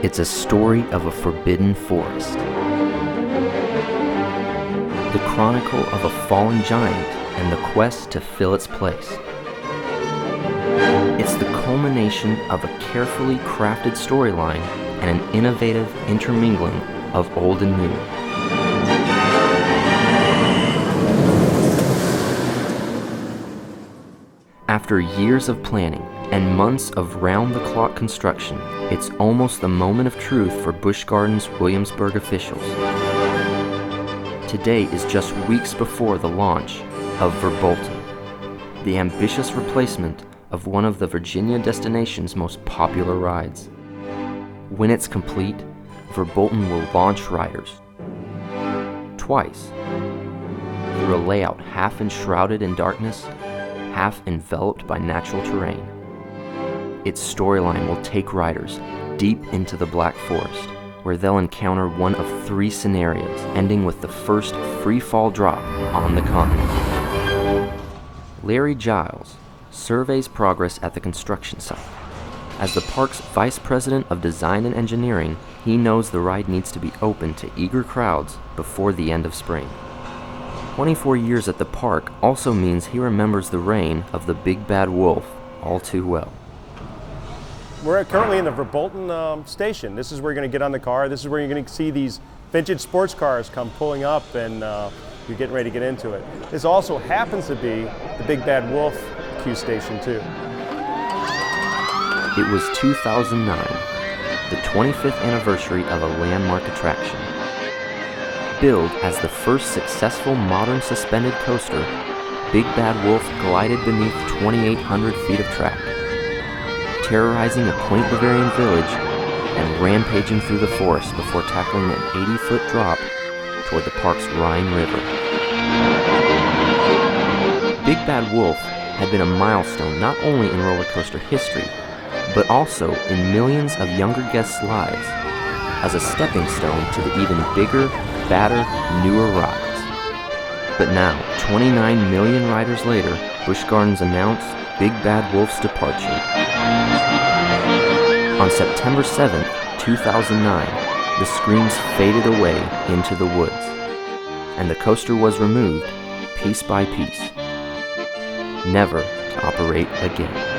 It's a story of a forbidden forest. The chronicle of a fallen giant and the quest to fill its place. It's the culmination of a carefully crafted storyline and an innovative intermingling of old and new. After years of planning and months of round-the-clock construction, it's almost the moment of truth for Busch Gardens' Williamsburg officials. Today is just weeks before the launch of Verbolten, the ambitious replacement of one of the Virginia destination's most popular rides. When it's complete, Verbolten will launch riders twice through a layout half enshrouded in darkness, half enveloped by natural terrain. Its storyline will take riders deep into the Black Forest, where they'll encounter one of 3 scenarios, ending with the first free-fall drop on the continent. Larry Giles surveys progress at the construction site. As the park's vice president of design and engineering, he knows the ride needs to be open to eager crowds before the end of spring. 24 years at the park also means he remembers the reign of the Big Bad Wolf all too well. We're currently in the Verbolten station. This is where you're going to get on the car. This is where you're going to see these vintage sports cars come pulling up, and you're getting ready to get into it. This also happens to be the Big Bad Wolf Q station too. It was 2009, the 25th anniversary of a landmark attraction. Billed as the first successful modern suspended coaster, Big Bad Wolf glided beneath 2,800 feet of track, terrorizing a quaint Bavarian village and rampaging through the forest before tackling an 80-foot drop toward the park's Rhine River. Big Bad Wolf had been a milestone not only in roller coaster history, but also in millions of younger guests' lives, as a stepping stone to the even bigger, badder, newer rides. But now, 29 million riders later, Busch Gardens announced Big Bad Wolf's departure. On September 7th, 2009, the screams faded away into the woods, and the coaster was removed piece by piece, never to operate again.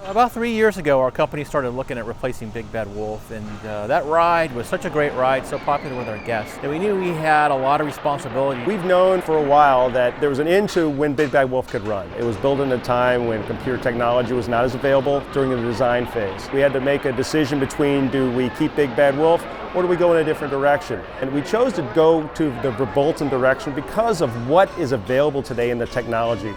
About 3 years ago, our company started looking at replacing Big Bad Wolf, and that ride was such a great ride, so popular with our guests, that we knew we had a lot of responsibility. We've known for a while that there was an end to when Big Bad Wolf could run. It was built in a time when computer technology was not as available during the design phase. We had to make a decision between, do we keep Big Bad Wolf or do we go in a different direction? And we chose to go to the Verbolten direction because of what is available today in the technology.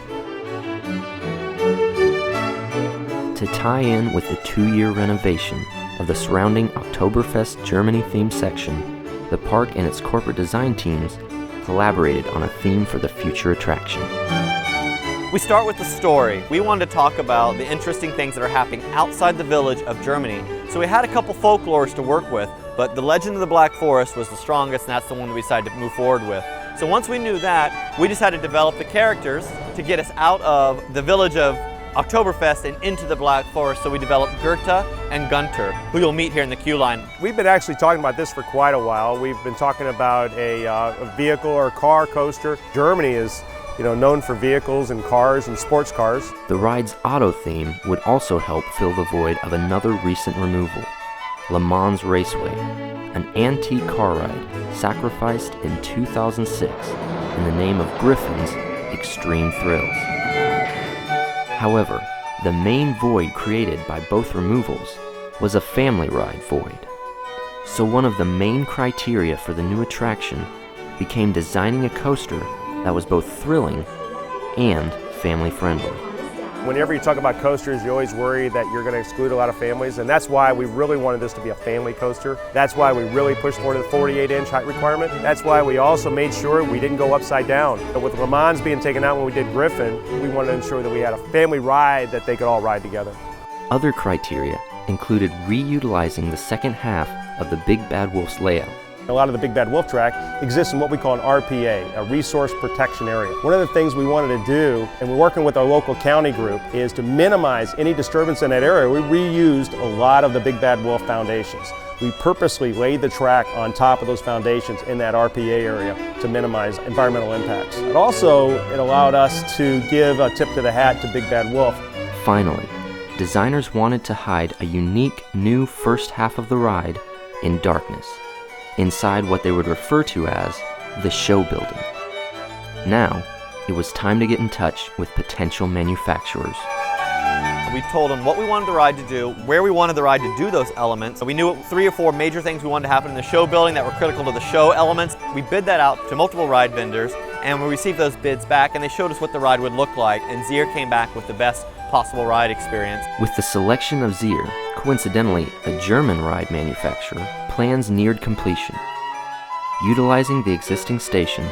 To tie in with the 2-year renovation of the surrounding Oktoberfest Germany-themed section, the park and its corporate design teams collaborated on a theme for the future attraction. We start with the story. We wanted to talk about the interesting things that are happening outside the village of Germany. So we had a couple folklores to work with, but the Legend of the Black Forest was the strongest, and that's the one that we decided to move forward with. So once we knew that, we decided to develop the characters to get us out of the village of Oktoberfest and into the Black Forest, so we developed Goethe and Gunther, who you'll meet here in the queue line. We've been actually talking about this for quite a while. We've been talking about a vehicle or car coaster. Germany is known for vehicles and cars and sports cars. The ride's auto theme would also help fill the void of another recent removal, Le Mans Raceway, an antique car ride sacrificed in 2006 in the name of Griffin's Extreme Thrills. However, the main void created by both removals was a family ride void. So one of the main criteria for the new attraction became designing a coaster that was both thrilling and family-friendly. Whenever you talk about coasters, you always worry that you're going to exclude a lot of families, and that's why we really wanted this to be a family coaster. That's why we really pushed for the 48-inch height requirement. That's why we also made sure we didn't go upside down. But with Le Mans being taken out when we did Griffin, we wanted to ensure that we had a family ride that they could all ride together. Other criteria included reutilizing the second half of the Big Bad Wolf's layout, A lot of the Big Bad Wolf track exists in what we call an RPA, a resource protection area. One of the things we wanted to do, and we're working with our local county group, is to minimize any disturbance in that area. We reused a lot of the Big Bad Wolf foundations. We purposely laid the track on top of those foundations in that RPA area to minimize environmental impacts. It allowed us to give a tip to the hat to Big Bad Wolf. Finally, designers wanted to hide a unique new first half of the ride in darkness, inside what they would refer to as the show building. Now, it was time to get in touch with potential manufacturers. We told them what we wanted the ride to do, where we wanted the ride to do those elements. We knew 3 or 4 major things we wanted to happen in the show building that were critical to the show elements. We bid that out to multiple ride vendors, and we received those bids back, and they showed us what the ride would look like, and Zier came back with the best possible ride experience. With the selection of Zier, coincidentally a German ride manufacturer, plans neared completion. Utilizing the existing station,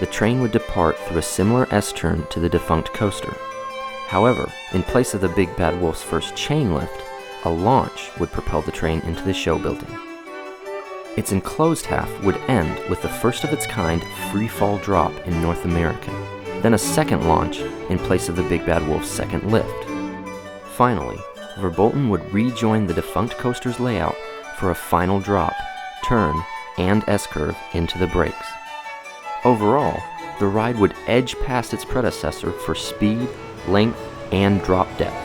the train would depart through a similar S-turn to the defunct coaster. However, in place of the Big Bad Wolf's first chain lift, a launch would propel the train into the show building. Its enclosed half would end with the first of its kind free-fall drop in North America, then a second launch in place of the Big Bad Wolf's second lift. Finally, Verbolten would rejoin the defunct coaster's layout for a final drop, turn, and S-curve into the brakes. Overall, the ride would edge past its predecessor for speed, length, and drop depth.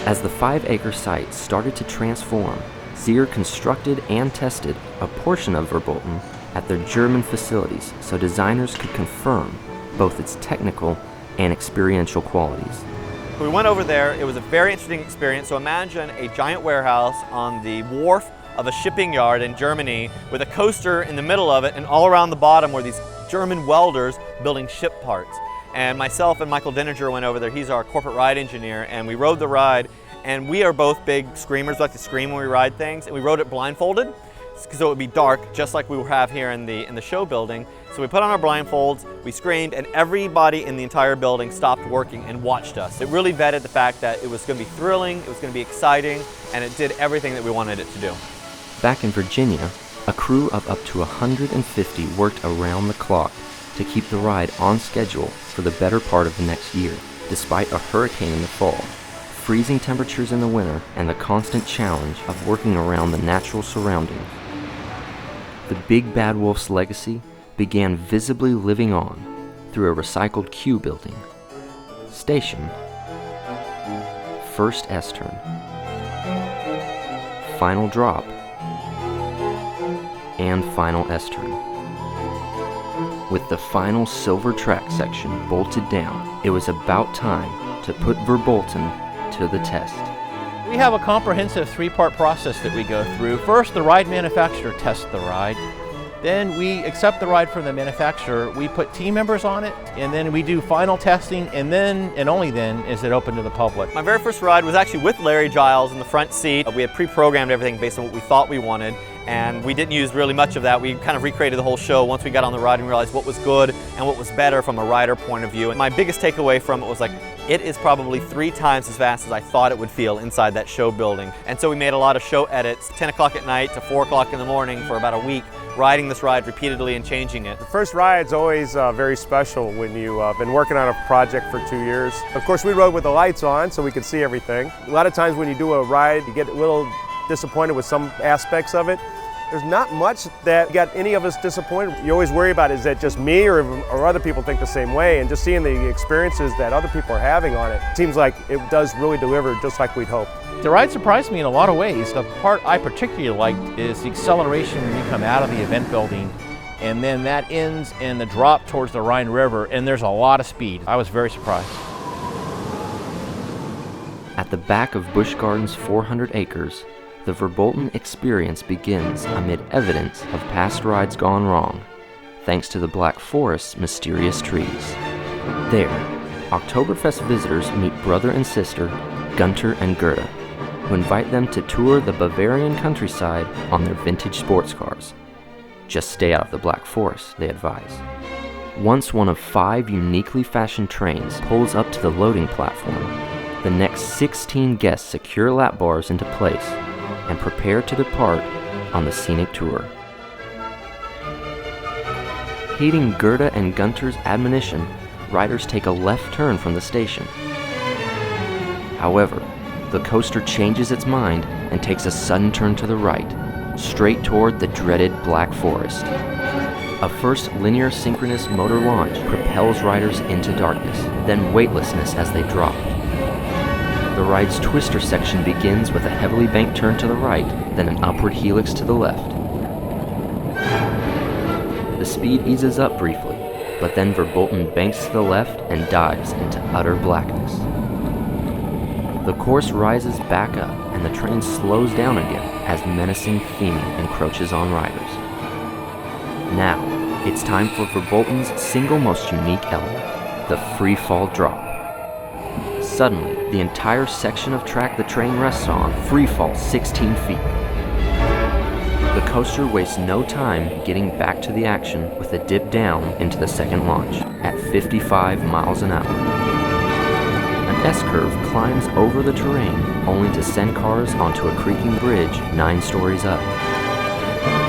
As the 5-acre site started to transform, Zier constructed and tested a portion of Verbolten at their German facilities so designers could confirm both its technical and experiential qualities. We went over there. It was a very interesting experience. So imagine a giant warehouse on the wharf of a shipping yard in Germany with a coaster in the middle of it, and all around the bottom were these German welders building ship parts. And myself and Michael Denninger went over there. He's our corporate ride engineer, and we rode the ride. And we are both big screamers, like to scream when we ride things, and we rode it blindfolded, so it would be dark, just like we have here in the show building. So we put on our blindfolds, we screamed, and everybody in the entire building stopped working and watched us. It really vetted the fact that it was going to be thrilling, it was going to be exciting, and it did everything that we wanted it to do. Back in Virginia, a crew of up to 150 worked around the clock to keep the ride on schedule for the better part of the next year, despite a hurricane in the fall, freezing temperatures in the winter, and the constant challenge of working around the natural surroundings. The Big Bad Wolf's legacy began visibly living on through a recycled queue building, station, first S-turn, final drop, and final S-turn. With the final silver track section bolted down, it was about time to put Verbolten to the test. We have a comprehensive 3-part process that we go through. First, the ride manufacturer tests the ride. Then we accept the ride from the manufacturer, we put team members on it, and then we do final testing, and then, and only then, is it open to the public. My very first ride was actually with Larry Giles in the front seat. We had pre-programmed everything based on what we thought we wanted, and we didn't use really much of that. We kind of recreated the whole show once we got on the ride and realized what was good and what was better from a rider point of view. And my biggest takeaway from it was like, it is probably 3 times as fast as I thought it would feel inside that show building. And so we made a lot of show edits, 10 o'clock at night to 4 o'clock in the morning for about a week, riding this ride repeatedly and changing it. The first ride's always very special when you've been working on a project for 2 years. Of course, we rode with the lights on so we could see everything. A lot of times when you do a ride, you get a little disappointed with some aspects of it. There's not much that got any of us disappointed. You always worry about, is that just me or other people think the same way? And just seeing the experiences that other people are having on it, seems like it does really deliver just like we'd hoped. The ride surprised me in a lot of ways. The part I particularly liked is the acceleration when you come out of the event building, and then that ends in the drop towards the Rhine River, and there's a lot of speed. I was very surprised. At the back of Busch Gardens' 400 acres, the Verbolten experience begins amid evidence of past rides gone wrong, thanks to the Black Forest's mysterious trees. There, Oktoberfest visitors meet brother and sister, Gunter and Gerda, who invite them to tour the Bavarian countryside on their vintage sports cars. Just stay out of the Black Forest, they advise. Once one of 5 uniquely fashioned trains pulls up to the loading platform, the next 16 guests secure lap bars into place and prepare to depart on the scenic tour. Heeding Gerda and Gunter's admonition, riders take a left turn from the station. However, the coaster changes its mind and takes a sudden turn to the right, straight toward the dreaded Black Forest. A first linear synchronous motor launch propels riders into darkness, then weightlessness as they drop. The ride's twister section begins with a heavily banked turn to the right, then an upward helix to the left. The speed eases up briefly, but then Verbolten banks to the left and dives into utter blackness. The course rises back up and the train slows down again as menacing theming encroaches on riders. Now, it's time for Verbolten's single most unique element, the free fall drop. Suddenly, the entire section of track the train rests on free falls 16 feet. The coaster wastes no time getting back to the action with a dip down into the second launch at 55 miles an hour. An S-curve climbs over the terrain only to send cars onto a creaking bridge 9 stories up.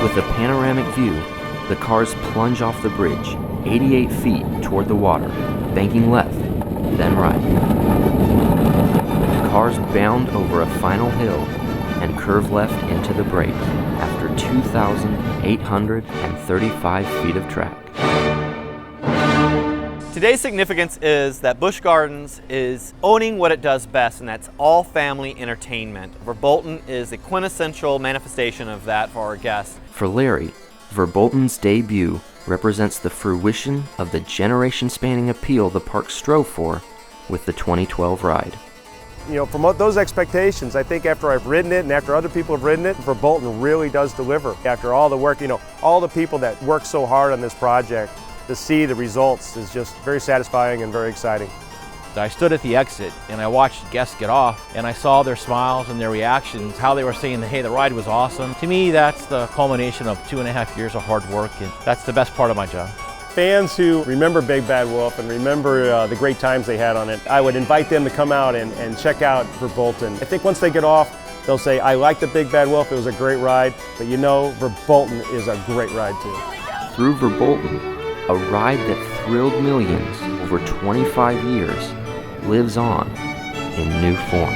With a panoramic view, the cars plunge off the bridge 88 feet toward the water, banking left, then right. Cars bound over a final hill and curve left into the break after 2,835 feet of track. Today's significance is that Busch Gardens is owning what it does best, and that's all family entertainment. Verbolten is a quintessential manifestation of that for our guests. For Larry, Verbolten's debut represents the fruition of the generation-spanning appeal the park strove for with the 2012 ride. You know, from those expectations, I think after I've ridden it and after other people have ridden it, Verbolten really does deliver. After all the work, you know, all the people that worked so hard on this project, to see the results is just very satisfying and very exciting. I stood at the exit and I watched guests get off, and I saw their smiles and their reactions, how they were saying that, hey, the ride was awesome. To me, that's the culmination of 2.5 years of hard work, and that's the best part of my job. Fans who remember Big Bad Wolf and remember the great times they had on it, I would invite them to come out and check out Verbolten. I think once they get off, they'll say, I like the Big Bad Wolf, it was a great ride, but you know, Verbolten is a great ride too. Through Verbolten, a ride that thrilled millions over 25 years lives on in new form.